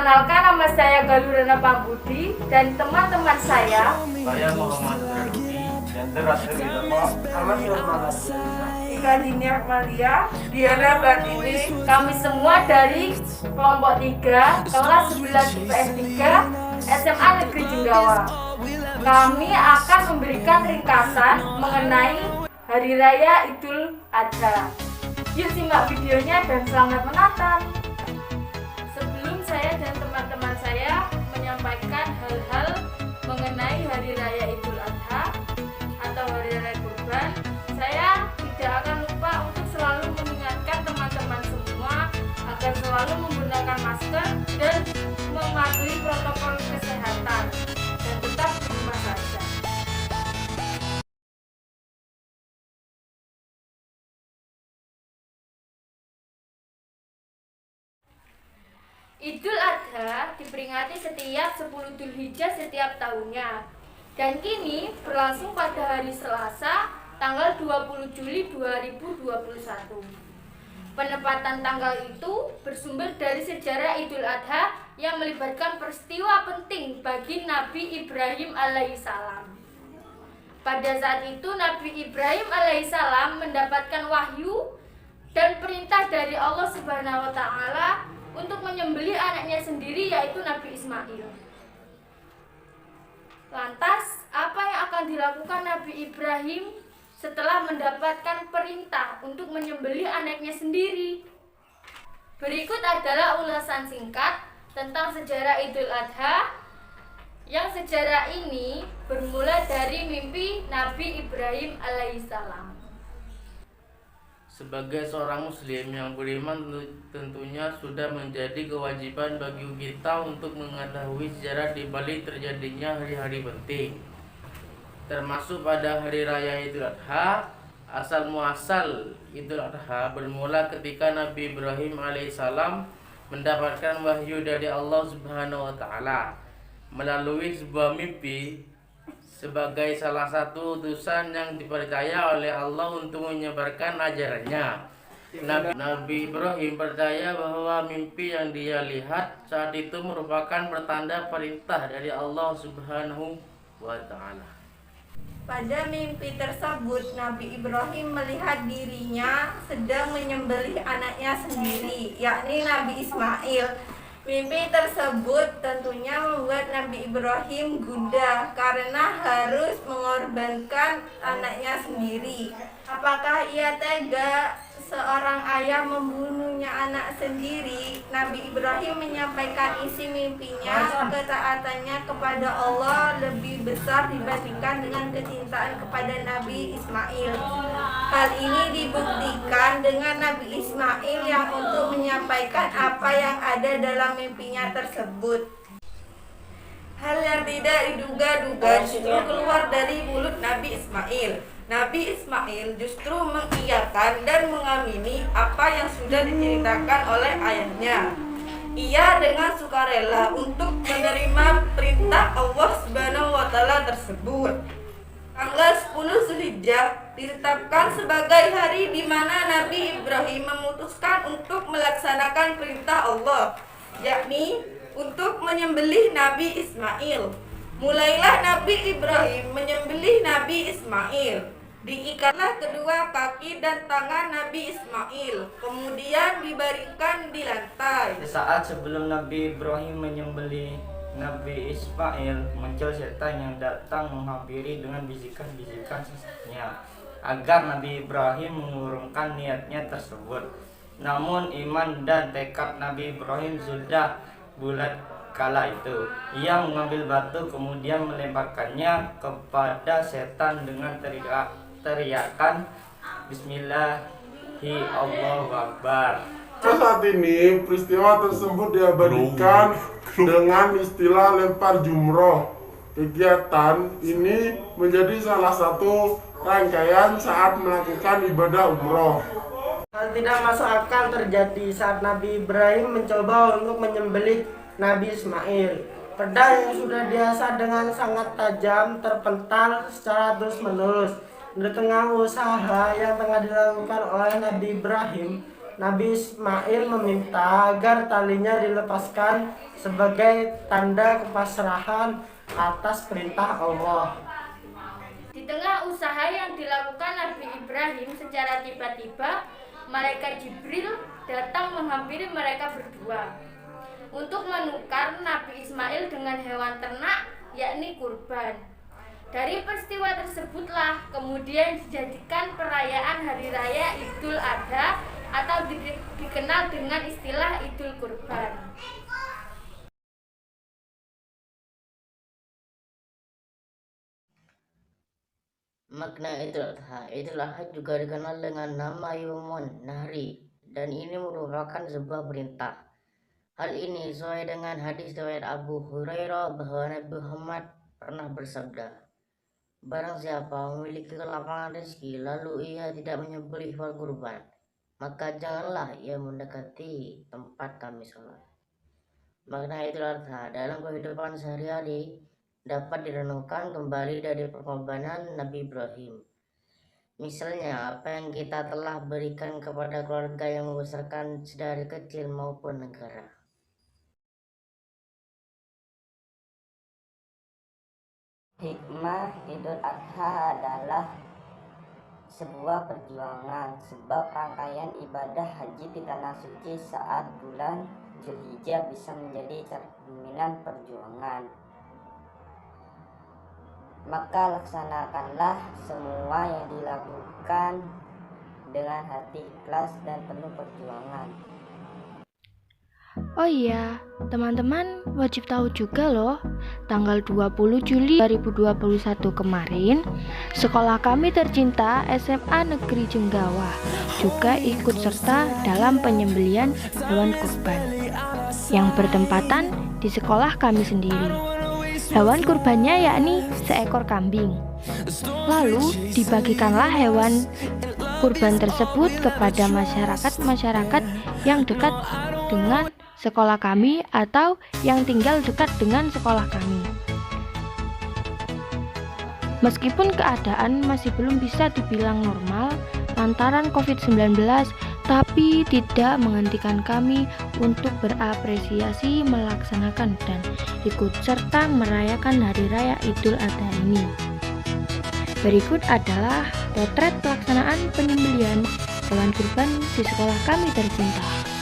Perkenalkan, nama saya Galurana Pambudi dan teman-teman saya Muhammad Berdi dan terakhir Ahmad Nurmala, Ika Dini Akmalia, Diana Platini. kami semua dari kelompok 3 kelas 11 IPS 3 SMA Negeri Jenggawa. Kami akan memberikan ringkasan mengenai Hari Raya Idul Adha. Yuk simak videonya dan selamat menonton. Sebelum saya dan teman-teman saya menyampaikan hal-hal mengenai Hari Raya Idul Adha atau Hari Raya Kurban, saya tidak akan lupa untuk selalu mengingatkan teman-teman semua agar selalu menggunakan masker dan mematuhi protokol kesehatan dan tetap di rumah saja. Idul Adha diperingati setiap 10 Dzulhijjah setiap tahunnya dan kini berlangsung pada hari Selasa tanggal 20 Juli 2021. Penempatan tanggal itu bersumber dari sejarah Idul Adha yang melibatkan peristiwa penting bagi Nabi Ibrahim alaihissalam. Pada saat itu Nabi Ibrahim alaihissalam mendapatkan wahyu dan perintah dari Allah Subhanahu wa taala untuk menyembelih anaknya sendiri, yaitu Nabi Ismail. Lantas, apa yang akan dilakukan Nabi Ibrahim setelah mendapatkan perintah untuk menyembelih anaknya sendiri? Berikut adalah ulasan singkat tentang sejarah Idul Adha, yang sejarah ini bermula dari mimpi Nabi Ibrahim alaihissalam. Sebagai seorang muslim yang beriman, tentunya sudah menjadi kewajiban bagi kita untuk mengetahui sejarah di balik terjadinya hari-hari penting, termasuk pada hari raya Idul Adha. Asal muasal Idul Adha bermula ketika Nabi Ibrahim alaihissalam mendapatkan wahyu dari Allah Subhanahu wa taala melalui sebuah mimpi sebagai salah satu utusan yang dipercaya oleh Allah untuk menyebarkan ajarannya. Nabi Ibrahim percaya bahwa mimpi yang dia lihat saat itu merupakan pertanda perintah dari Allah Subhanahu wa taala. Pada mimpi tersebut, Nabi Ibrahim melihat dirinya sedang menyembelih anaknya sendiri, yakni Nabi Ismail. Mimpi tersebut tentunya membuat Nabi Ibrahim gundah karena harus mengorbankan anaknya sendiri. Apakah ia tega seorang ayah membunuhnya anak sendiri? Nabi Ibrahim menyampaikan isi mimpinya, ketaatannya kepada Allah lebih besar dibandingkan dengan kecintaan kepada Nabi Ismail. Hal ini dibuktikan dengan Nabi Ismail yang untuk menyampaikan apa yang ada dalam mimpinya tersebut. Hal yang tidak diduga-duga justru keluar dari mulut Nabi Ismail. Nabi Ismail justru mengiyakan dan mengamini apa yang sudah diceritakan oleh ayahnya. Ia dengan sukarela untuk menerima perintah Allah Subhanahu wa taala tersebut. Tanggal 10 Dzulhijjah ditetapkan sebagai hari di mana Nabi Ibrahim memutuskan untuk melaksanakan perintah Allah, yakni untuk menyembelih Nabi Ismail. Mulailah Nabi Ibrahim menyembelih Nabi Ismail. Diikatlah kedua kaki dan tangan Nabi Ismail, kemudian dibaringkan di lantai. Saat sebelum Nabi Ibrahim menyembelih Nabi Ismail, muncul setan yang datang menghampiri dengan bisikan-bisikan sesatnya agar Nabi Ibrahim mengurungkan niatnya tersebut. Namun iman dan tekad Nabi Ibrahim sudah bulat kala itu. Ia mengambil batu kemudian melemparkannya kepada setan dengan teriakan Bismillahi Allahu Akbar. Saat ini peristiwa tersebut diabadikan dengan istilah lempar jumroh. Kegiatan ini menjadi salah satu rangkaian saat melakukan ibadah umroh. Hal tidak masuk akal terjadi saat Nabi Ibrahim mencoba untuk menyembelih Nabi Ismail. Pedang yang sudah diasah dengan sangat tajam terpental secara terus-menerus. Di tengah usaha yang tengah dilakukan oleh Nabi Ibrahim, Nabi Ismail meminta agar talinya dilepaskan sebagai tanda kepasrahan atas perintah Allah. Di tengah usaha yang dilakukan Nabi Ibrahim, secara tiba-tiba malaikat Jibril datang menghampiri mereka berdua untuk menukar Nabi Ismail dengan hewan ternak, yakni kurban. Dari peristiwa tersebutlah kemudian dijadikan perayaan Hari Raya Idul Adha atau dikenal dengan istilah Idul Kurban. Makna Idul Adha juga dikenal dengan nama Yaumun Nahri, dan ini merupakan sebuah perintah. Hal ini sesuai dengan hadis riwayat Abu Hurairah bahwa Nabi Muhammad pernah bersabda, "Barang siapa memiliki kelapangan rezeki lalu ia tidak menyembelih hewan kurban, maka janganlah ia mendekati tempat kami sholat." Makna Idul Adha dalam kehidupan sehari-hari dapat direnungkan kembali dari pengorbanan Nabi Ibrahim. Misalnya, apa yang kita telah berikan kepada keluarga yang membesarkan sedari kecil maupun negara. Hikmah Idul Adha adalah sebuah perjuangan, sebab rangkaian ibadah haji di tanah suci saat bulan Zulhijjah bisa menjadi cerminan perjuangan. Maka laksanakanlah semua yang dilakukan dengan hati ikhlas dan penuh perjuangan. Oh iya, teman-teman wajib tahu juga loh, tanggal 20 Juli 2021 kemarin, sekolah kami tercinta SMA Negeri Jenggawa juga ikut serta dalam penyembelihan hewan kurban yang bertempatan di sekolah kami sendiri. Hewan kurbannya yakni seekor kambing. Lalu dibagikanlah hewan kurban tersebut kepada masyarakat yang dekat dengan sekolah kami atau yang tinggal dekat dengan sekolah kami. Meskipun keadaan masih belum bisa dibilang normal lantaran COVID-19, tapi tidak menghentikan kami untuk berapresiasi melaksanakan dan ikut serta merayakan Hari Raya Idul Adha ini. Berikut adalah potret pelaksanaan penyembelihan hewan kurban di sekolah kami tercinta.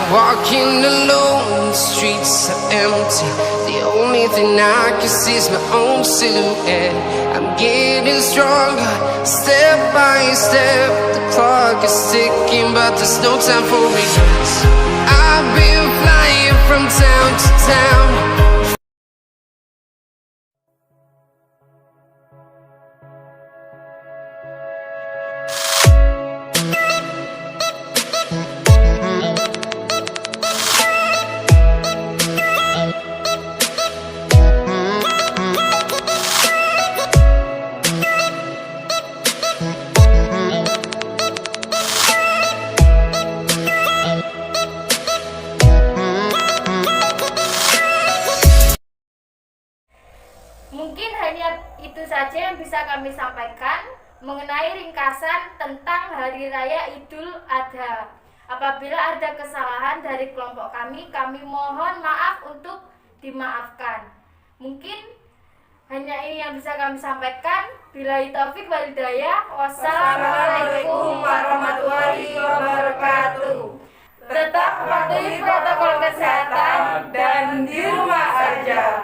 Walking alone, the streets are empty. The only thing I can see is my own silhouette. I'm getting stronger, step by step. The clock is ticking, but there's no time for regrets. I've been flying from town to town. Mungkin hanya itu saja yang bisa kami sampaikan mengenai ringkasan tentang Hari Raya Idul Adha. Apabila ada kesalahan dari kelompok kami mohon maaf untuk dimaafkan. Mungkin hanya ini yang bisa kami sampaikan. Billahi taufik wal hidayah. Wassalamualaikum warahmatullahi wabarakatuh. Tetap patuhi protokol kesehatan dan di rumah saja.